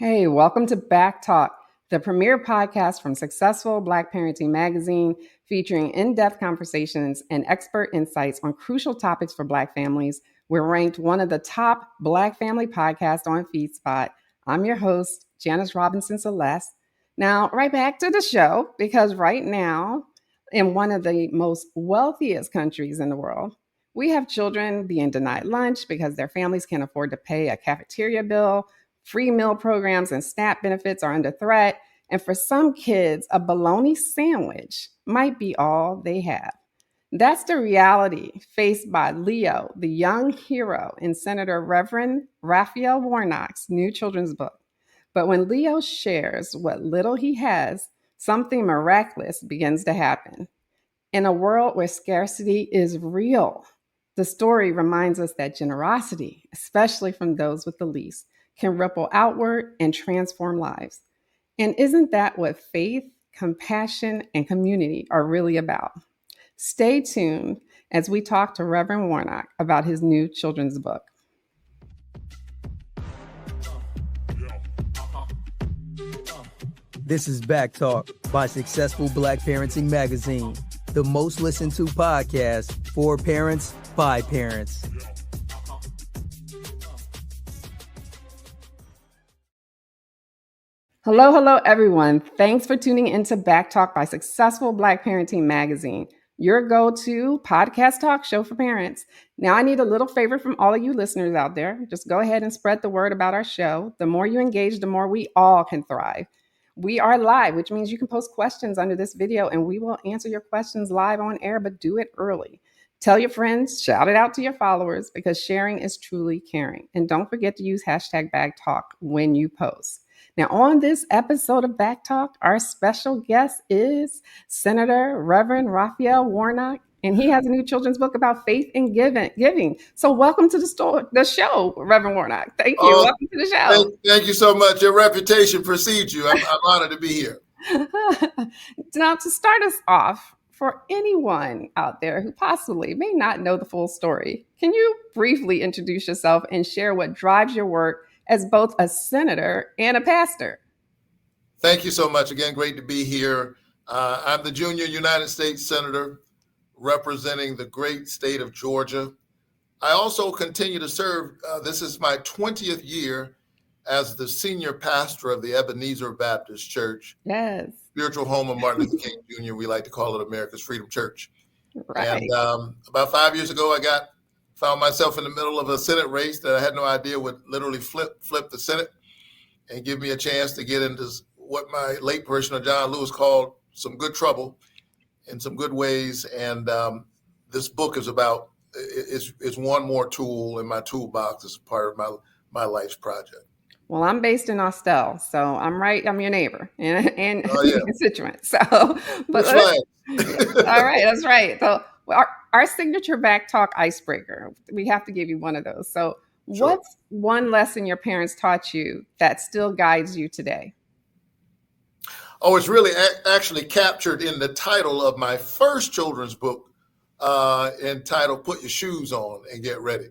Hey, welcome to BACKtalk, the premier podcast from successful Black Parenting Magazine, featuring in-depth conversations and expert insights on crucial topics for Black families. We're ranked one of the top Black family podcasts on FeedSpot. I'm your host, Janice Robinson-Celeste. Now, right back to the show, because right now, in one of the most wealthiest countries in the world, we have children being denied lunch because their families can't afford to pay a cafeteria bill. Free meal programs and SNAP benefits are under threat. And for some kids, a bologna sandwich might be all they have. That's the reality faced by Leo, the young hero in Senator Reverend Raphael Warnock's new children's book. But when Leo shares what little he has, something miraculous begins to happen. In a world where scarcity is real, the story reminds us that generosity, especially from those with the least, can ripple outward and transform lives. And isn't that what faith, compassion, and community are really about? Stay tuned as we talk to Reverend Warnock about his new children's book. This is BACKtalk by Successful Black Parenting Magazine, the most listened to podcast for parents by parents. Hello, everyone. Thanks for tuning into BACKtalk by Successful Black Parenting Magazine, your go-to podcast talk show for parents. Now, I need a little favor from all of you listeners out there. Just go ahead and spread the word about our show. The more you engage, the more we all can thrive. We are live, which means you can post questions under this video and we will answer your questions live on air, but do it early. Tell your friends, shout it out to your followers, because sharing is truly caring. And don't forget to use hashtag BACKtalk when you post. Now, on this episode of BACKtalk, our special guest is Senator Reverend Raphael Warnock, and he has a new children's book about faith and giving. So welcome to the show, Reverend Warnock. Thank you. Welcome to the show. Thank you so much. Your reputation precedes you. I'm honored to be here. Now, to start us off, for anyone out there who possibly may not know the full story, can you briefly introduce yourself and share what drives your work as both a senator and a pastor? Thank you so much. Again, great to be here. I'm the junior United States Senator representing the great state of Georgia. I also continue to serve. This is my 20th year as the senior pastor of the Ebenezer Baptist Church. Yes. Spiritual home of Martin Luther King Jr. We like to call it America's Freedom Church. Right. And about 5 years ago, I found myself in the middle of a Senate race that I had no idea would literally flip the Senate and give me a chance to get into what my late parishioner John Lewis called some good trouble in some good ways. And this book is one more tool in my toolbox as a part of my life's project. Well, I'm based in Austell, so I'm your neighbor and constituent. So, but all right, that's right. So our signature BACKtalk icebreaker, we have to give you one of those. So Sure. What's one lesson your parents taught you that still guides you today? Oh, it's really actually captured in the title of my first children's book entitled Put Your Shoes On and Get Ready.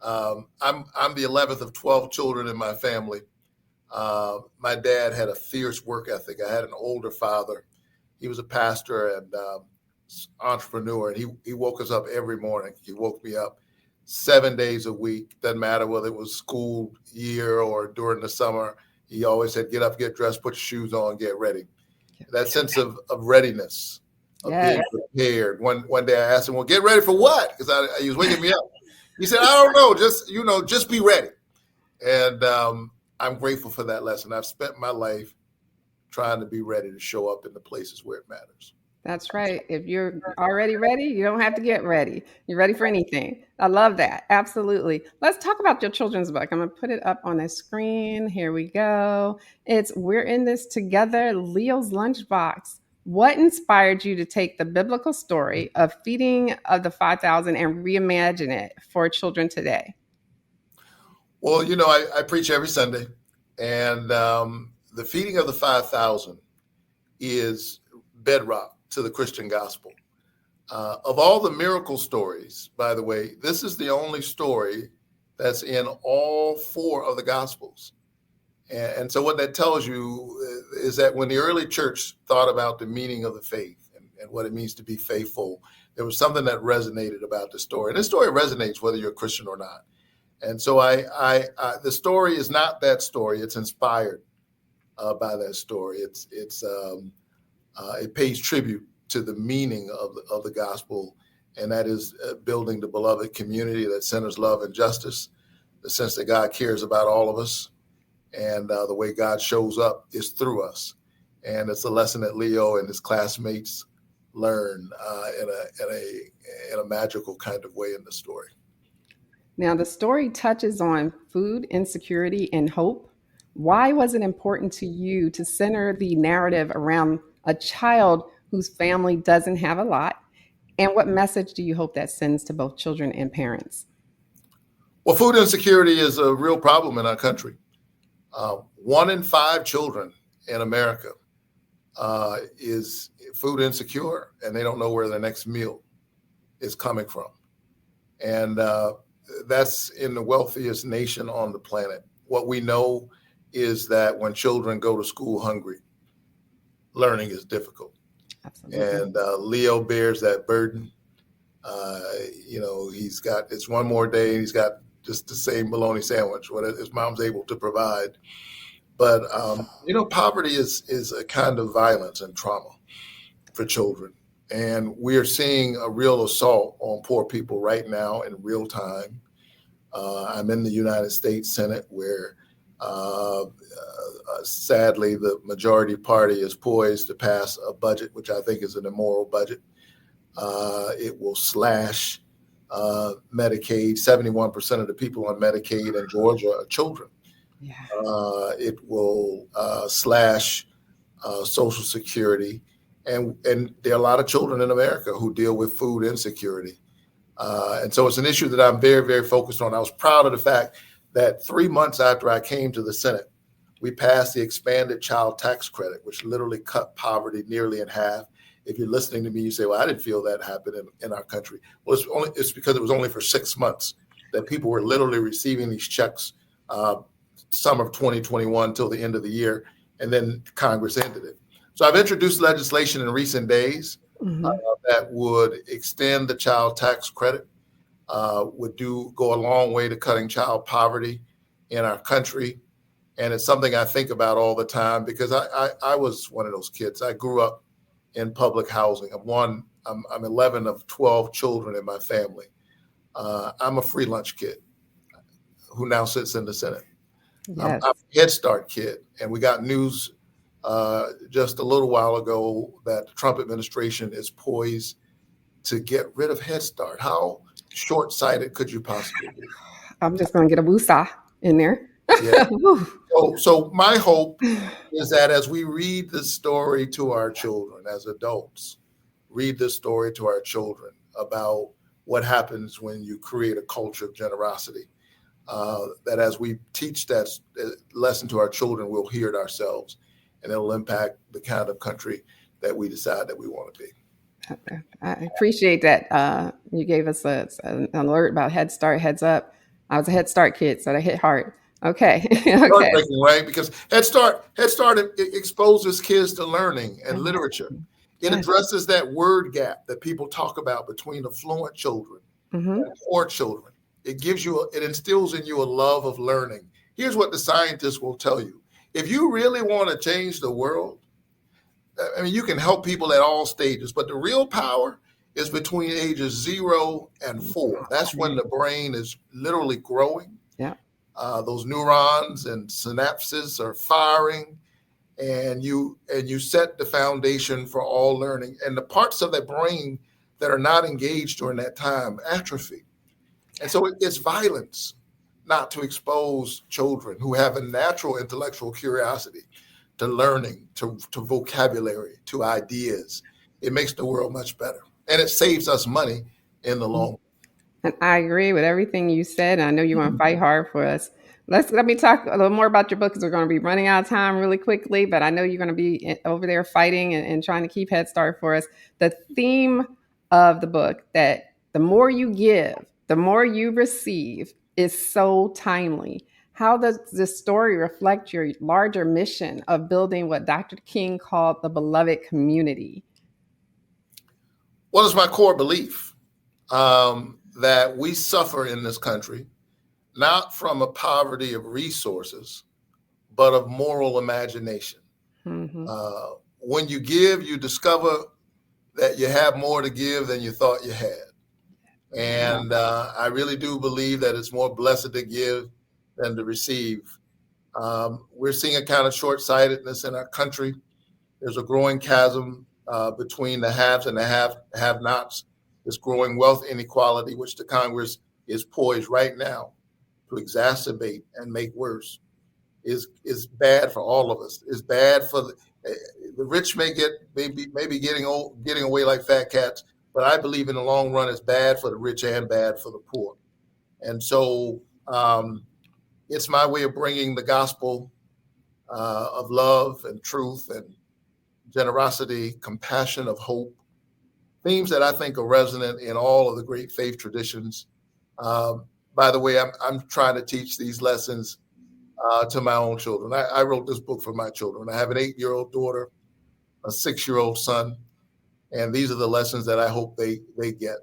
I'm the 11th of 12 children in my family. My dad had a fierce work ethic. I had an older father. He was a pastor and entrepreneur, and he woke us up every morning. He woke me up 7 days a week. Doesn't matter whether it was school year or during the summer. He always said, get up, get dressed, put your shoes on, get ready. That sense of readiness, of being prepared. One day I asked him, well, get ready for what? Because he was waking me up. He said, I don't know, just be ready. And I'm grateful for that lesson. I've spent my life trying to be ready to show up in the places where it matters. That's right. If you're already ready, you don't have to get ready. You're ready for anything. I love that. Absolutely. Let's talk about your children's book. I'm going to put it up on the screen. Here we go. It's We're in This Together, Leo's Lunchbox. What inspired you to take the biblical story of feeding of the 5,000 and reimagine it for children today? Well, I preach every Sunday, and the feeding of the 5,000 is bedrock to the Christian gospel. Of all the miracle stories, by the way, this is the only story that's in all four of the gospels. And so what that tells you is that when the early church thought about the meaning of the faith and what it means to be faithful, there was something that resonated about the story. And this story resonates whether you're a Christian or not. And so the story is not that story. It's inspired by that story. It pays tribute to the meaning of the gospel, and that is building the beloved community that centers love and justice, the sense that God cares about all of us, and the way God shows up is through us. And it's a lesson that Leo and his classmates learn in a magical kind of way in the story. Now, the story touches on food insecurity and hope. Why was it important to you to center the narrative around a child whose family doesn't have a lot? And what message do you hope that sends to both children and parents? Well, food insecurity is a real problem in our country. 1 in 5 children in America is food insecure, and they don't know where their next meal is coming from. And that's in the wealthiest nation on the planet. What we know is that when children go to school hungry, learning is difficult. Absolutely. And Leo bears that burden. It's one more day, and he's got just the same bologna sandwich, what his mom's able to provide. But, poverty is a kind of violence and trauma for children. And we are seeing a real assault on poor people right now in real time. I'm in the United States Senate where, sadly, the majority party is poised to pass a budget, which I think is an immoral budget. It will slash Medicaid. 71% of the people on Medicaid in Georgia are children. Yeah. It will slash Social Security. And there are a lot of children in America who deal with food insecurity. And so it's an issue that I'm very, very focused on. I was proud of the fact that 3 months after I came to the Senate, we passed the expanded child tax credit, which literally cut poverty nearly in half. If you're listening to me, you say, well, I didn't feel that happen in our country. Well, it's because it was only for 6 months that people were literally receiving these checks, summer of 2021 till the end of the year, and then Congress ended it. So I've introduced legislation in recent days that would extend the child tax credit, would go a long way to cutting child poverty in our country. And it's something I think about all the time because I was one of those kids. I grew up in public housing. I'm 11 of 12 children in my family. I'm a free lunch kid who now sits in the Senate. Yes. I'm a Head Start kid. And we got news just a little while ago that the Trump administration is poised to get rid of Head Start. How short-sighted could you possibly be? I'm just going to get a woosah in there. Yeah. So my hope is that as we read the story to our children, as adults, read the story to our children about what happens when you create a culture of generosity, that as we teach that lesson to our children, we'll hear it ourselves, and it'll impact the kind of country that we decide that we want to be. I appreciate that. You gave us an alert about Head Start, heads up. I was a Head Start kid, so that hit hard. Okay. Okay. Right? Because Head Start exposes kids to learning and literature. It addresses that word gap that people talk about between affluent children and poor children. It instills in you a love of learning. Here's what the scientists will tell you. If you really want to change the world, I mean, you can help people at all stages, but the real power is between ages 0 and 4. That's when the brain is literally growing. Yeah. Those neurons and synapses are firing, and you set the foundation for all learning. And the parts of the brain that are not engaged during that time atrophy. And so it's violence not to expose children who have a natural intellectual curiosity to learning, to vocabulary, to ideas. It makes the world much better. And it saves us money in the long run. And I agree with everything you said. I know you want to fight hard for us. Let me talk a little more about your book because we're going to be running out of time really quickly. But I know you're going to be over there fighting and trying to keep Head Start for us. The theme of the book, that the more you give, the more you receive, is so timely. How does this story reflect your larger mission of building what Dr. King called the beloved community? Well, it's my core belief that we suffer in this country, not from a poverty of resources, but of moral imagination. Mm-hmm. When you give, you discover that you have more to give than you thought you had. And I really do believe that it's more blessed to give than to receive. We're seeing a kind of short-sightedness in our country. There's a growing chasm between the haves and the have-nots. This growing wealth inequality, which the Congress is poised right now to exacerbate and make worse, is bad for all of us. It's bad for the rich. May be getting away like fat cats, but I believe in the long run it's bad for the rich and bad for the poor. And so it's my way of bringing the gospel of love and truth and generosity, compassion, of hope, themes that I think are resonant in all of the great faith traditions. By the way, I'm trying to teach these lessons to my own children. I wrote this book for my children. I have an 8-year-old daughter, a 6-year-old son, and these are the lessons that I hope they get,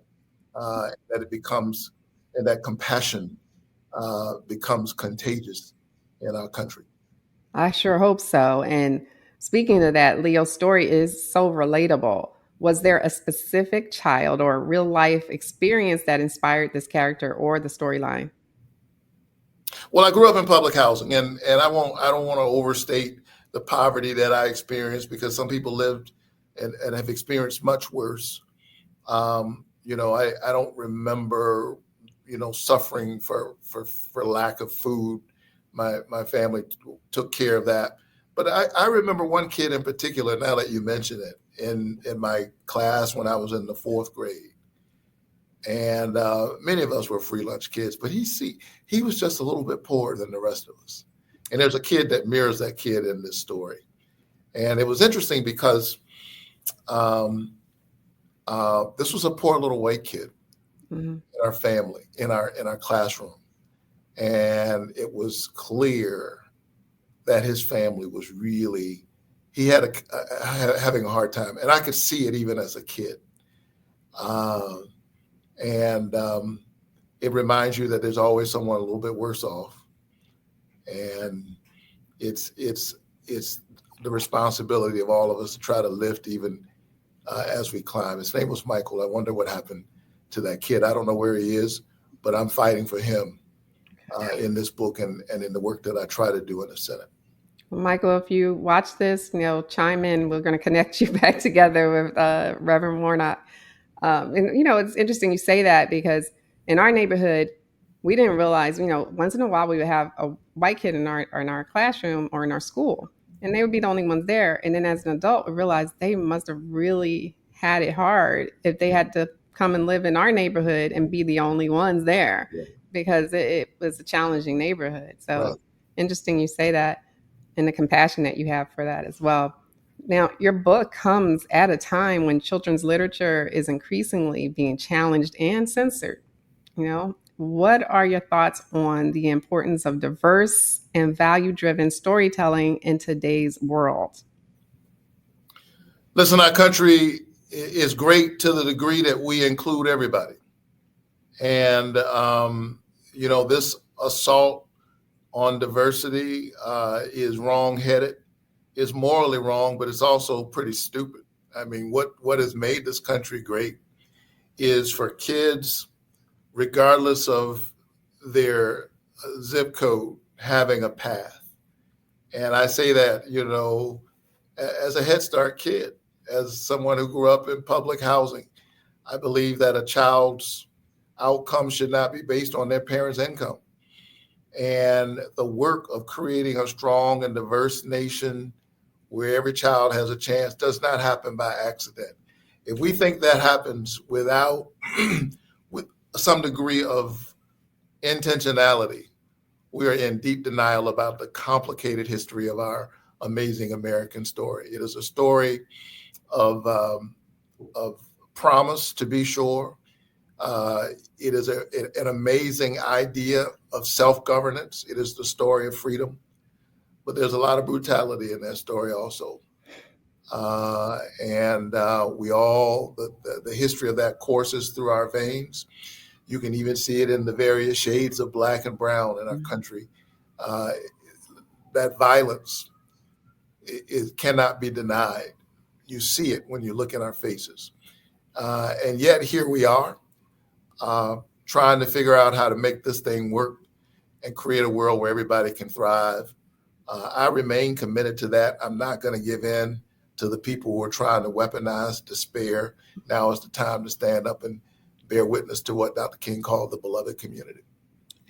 that it becomes, and that compassion becomes contagious in our country. I sure hope so. And speaking of that, Leo's story is so relatable. Was there a specific child or real life experience that inspired this character or the storyline? Well, I grew up in public housing, and I don't want to overstate the poverty that I experienced, because some people lived and have experienced much worse. I don't remember, suffering for lack of food. My family took care of that. But I remember one kid in particular, now that you mention it, in my class when I was in the 4th grade. And many of us were free lunch kids, but he was just a little bit poorer than the rest of us. And there's a kid that mirrors that kid in this story. And it was interesting because this was a poor little white kid in our family, in our classroom. And it was clear that his family was really, he had having a hard time. And I could see it even as a kid. It reminds you that there's always someone a little bit worse off. And it's the responsibility of all of us to try to lift even as we climb. His name was Michael. I wonder what happened to that kid. I don't know where he is, but I'm fighting for him in this book and in the work that I try to do in the Senate. Well, Michael, if you watch this, chime in. We're going to connect you back together with Reverend Warnock. It's interesting you say that, because in our neighborhood, we didn't realize, once in a while we would have a white kid in our classroom or in our school, and they would be the only ones there. And then as an adult, we realized they must have really had it hard if they had to come and live in our neighborhood and be the only ones there, because it was a challenging neighborhood. So Interesting you say that, and the compassion that you have for that as well. Now, your book comes at a time when children's literature is increasingly being challenged and censored. What are your thoughts on the importance of diverse and value-driven storytelling in today's world? Listen, our country is great to the degree that we include everybody. And, this assault on diversity is wrong-headed. It's morally wrong, but it's also pretty stupid. I mean, what has made this country great is for kids, regardless of their zip code, having a path. And I say that, as a Head Start kid, as someone who grew up in public housing, I believe that a child's outcome should not be based on their parents' income. And the work of creating a strong and diverse nation where every child has a chance does not happen by accident. If we think that happens with some degree of intentionality, we are in deep denial about the complicated history of our amazing American story. It is a story of promise, to be sure, It is an amazing idea of self-governance. It is the story of freedom, but there's a lot of brutality in that story also. The history of that courses through our veins. You can even see it in the various shades of black and brown in our country. That violence it cannot be denied. You see it when you look in our faces. And yet here we are trying to figure out how to make this thing work and create a world where everybody can thrive. I remain committed to that. I'm not going to give in to the people who are trying to weaponize despair. Now is the time to stand up and bear witness to what Dr. King called the beloved community.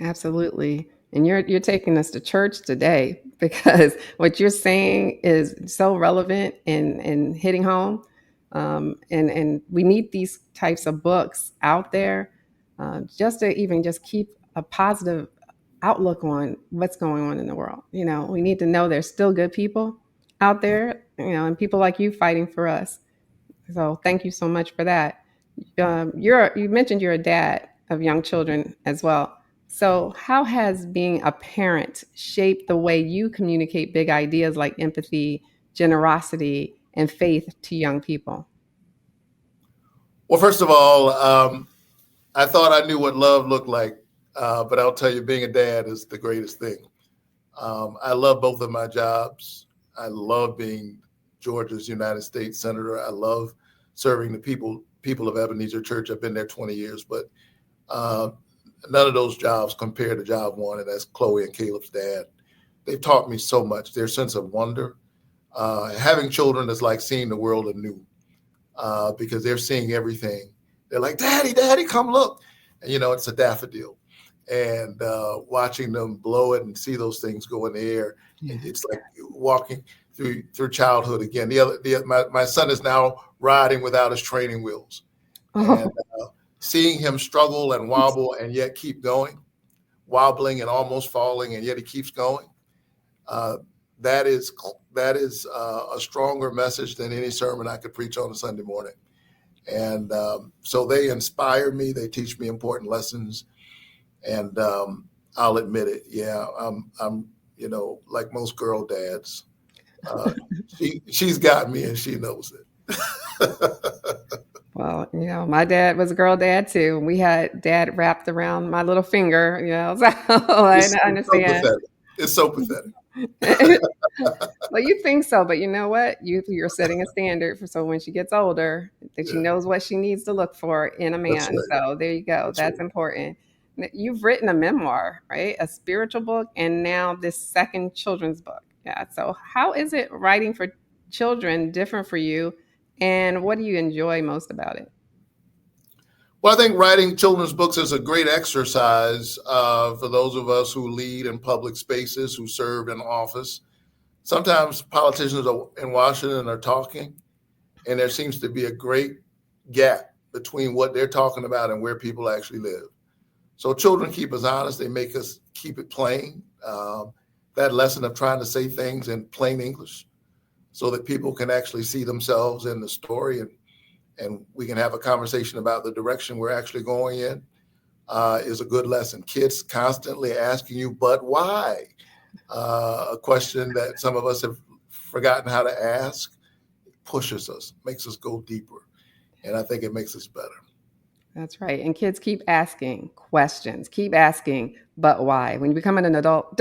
Absolutely. And you're taking us to church today, because what you're saying is so relevant and hitting home. And we need these types of books out there just to even just keep a positive outlook on what's going on in the world. We need to know there's still good people out there, and people like you fighting for us. So thank you so much for that. You mentioned you're a dad of young children as well. So how has being a parent shaped the way you communicate big ideas like empathy, generosity, and faith to young people? Well, first of all, I thought I knew what love looked like, but I'll tell you, being a dad is the greatest thing. I love both of my jobs. I love being Georgia's United States Senator. I love serving the people of Ebenezer Church. I've been there 20 years, but none of those jobs compare to job one, and that's Chloe and Caleb's dad. They've taught me so much. Their sense of wonder. Having children is like seeing the world anew because they're seeing everything. They're like, Daddy, come look. And, it's a daffodil. And watching them blow it and see those things go in the air, it's like walking through childhood again. My son is now riding without his training wheels. And seeing him struggle and wobble and yet keep going, wobbling and almost falling, and yet he keeps going. That is a stronger message than any sermon I could preach on a Sunday morning. And so they inspire me. They teach me important lessons. And I'll admit it. Yeah, I'm like most girl dads. She's got me and she knows it. Well, my dad was a girl dad too. We had dad wrapped around my little finger, so I understand. It's so pathetic. Well, you think so, but you know what? You're setting a standard for so when she gets older, that she knows what she needs to look for in a man. Right. So there you go. That's right. Important. You've written a memoir, right? A spiritual book, and now this second children's book. Yeah. So how is it writing for children different for you? And what do you enjoy most about it? Well, I think writing children's books is a great exercise for those of us who lead in public spaces, who serve in office. Sometimes politicians in Washington are talking, and there seems to be a great gap between what they're talking about and where people actually live. So children keep us honest. They make us keep it plain. That lesson of trying to say things in plain English so that people can actually see themselves in the story and we can have a conversation about the direction we're actually going in is a good lesson. Kids constantly asking you, but why? A question that some of us have forgotten how to ask, pushes us, makes us go deeper. And I think it makes us better. That's right. And kids keep asking questions, keep asking, but why? When you become an adult,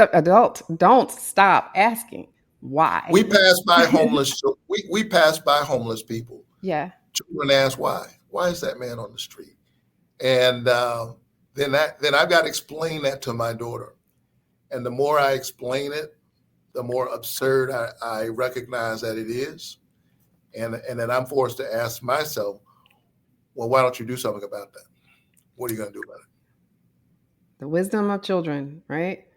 don't stop asking why. We pass by homeless. we pass by homeless people. Yeah. Children ask why. Why is that man on the street? And then I've got to explain that to my daughter. And the more I explain it, the more absurd I recognize that it is. And then I'm forced to ask myself, well, why don't you do something about that? What are you going to do about it? The wisdom of children, right?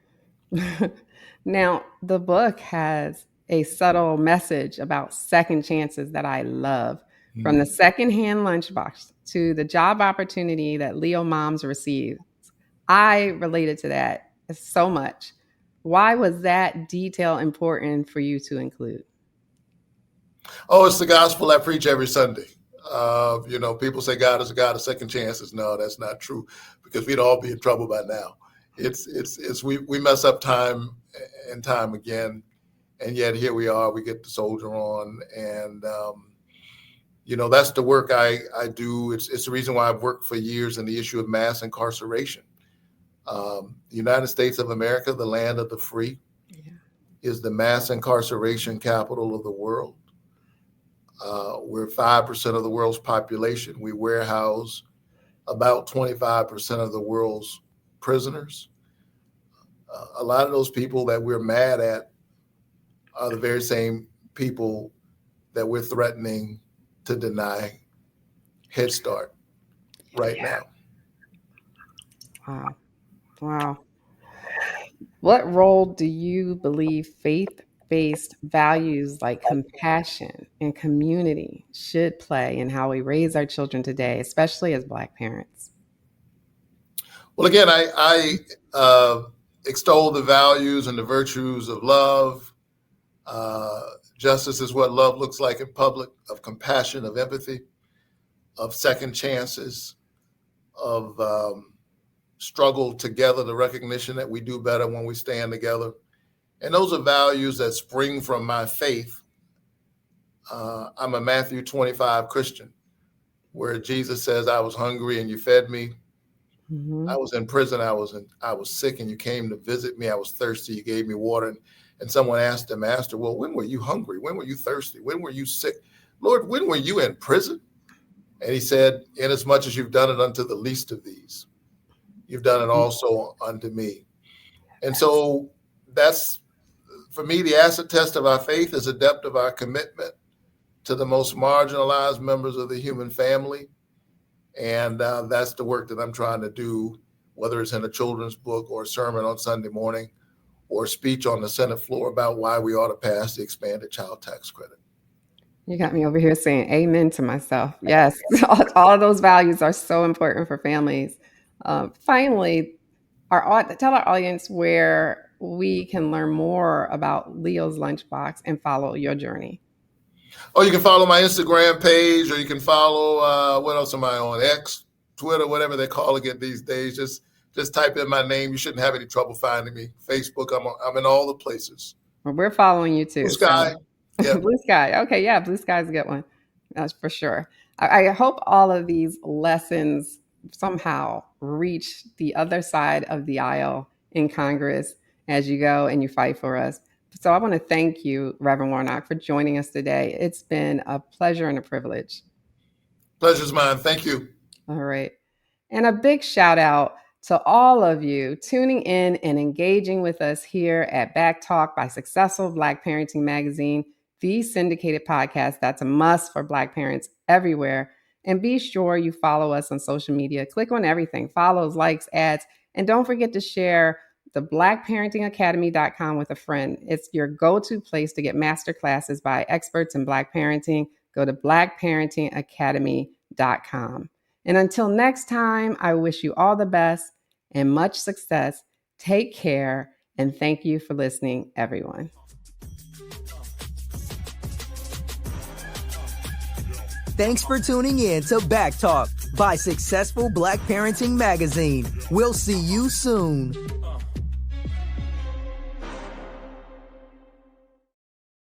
Now, the book has a subtle message about second chances that I love. Mm-hmm. From the secondhand lunchbox to the job opportunity that Leo moms receive. I related to that so much. Why was that detail important for you to include? Oh, it's the gospel I preach every Sunday. People say God is a God of second chances. No, that's not true, because we'd all be in trouble by now. We mess up time and time again, and yet here we are. We get to soldier on, and that's the work I do. It's the reason why I've worked for years in the issue of mass incarceration. The United States of America, the land of the free, is the mass incarceration capital of the world. We're 5% of the world's population. We warehouse about 25% of the world's prisoners. A lot of those people that we're mad at are the very same people that we're threatening to deny Head Start right now. Wow. What role do you believe faith-based values like compassion and community should play in how we raise our children today, especially as Black parents? Well, again, I extol the values and the virtues of love. Justice is what love looks like in public, of compassion, of empathy, of second chances, of struggle together, the recognition that we do better when we stand together. And those are values that spring from my faith. I'm a Matthew 25 Christian, where Jesus says, I was hungry and you fed me. Mm-hmm. I was in prison. I was sick and you came to visit me. I was thirsty. You gave me water. And someone asked the master, well, when were you hungry? When were you thirsty? When were you sick? Lord, when were you in prison? And he said, inasmuch as you've done it unto the least of these, you've done it also unto me. And so that's, for me, the acid test of our faith is the depth of our commitment to the most marginalized members of the human family. And that's the work that I'm trying to do, whether it's in a children's book or a sermon on Sunday morning or a speech on the Senate floor about why we ought to pass the expanded child tax credit. You got me over here saying amen to myself. Yes, all of those values are so important for families. Finally, tell our audience where we can learn more about Leo's Lunchbox and follow your journey. Oh, you can follow my Instagram page, or you can follow, what else am I on? X, Twitter, whatever they're calling it these days. Just type in my name. You shouldn't have any trouble finding me. Facebook, I'm in all the places. Well, we're following you too. Blue Sky. So. Yeah. Blue Sky. Okay, yeah, Blue Sky's a good one. That's for sure. I hope all of these lessons somehow reach the other side of the aisle in Congress as you go and you fight for us. So I want to thank you, Reverend Warnock, for joining us today. It's been a pleasure and a privilege. Pleasure's mine. Thank you. All right. And a big shout out to all of you tuning in and engaging with us here at BACKtalk by Successful Black Parenting Magazine, the syndicated podcast that's a must for Black parents everywhere. And be sure you follow us on social media. Click on everything, follows, likes, ads, and don't forget to share the blackparentingacademy.com with a friend. It's your go-to place to get master classes by experts in Black parenting. Go to blackparentingacademy.com. And until next time, I wish you all the best and much success. Take care, and thank you for listening, everyone. Thanks for tuning in to BACKtalk by Successful Black Parenting Magazine. We'll see you soon.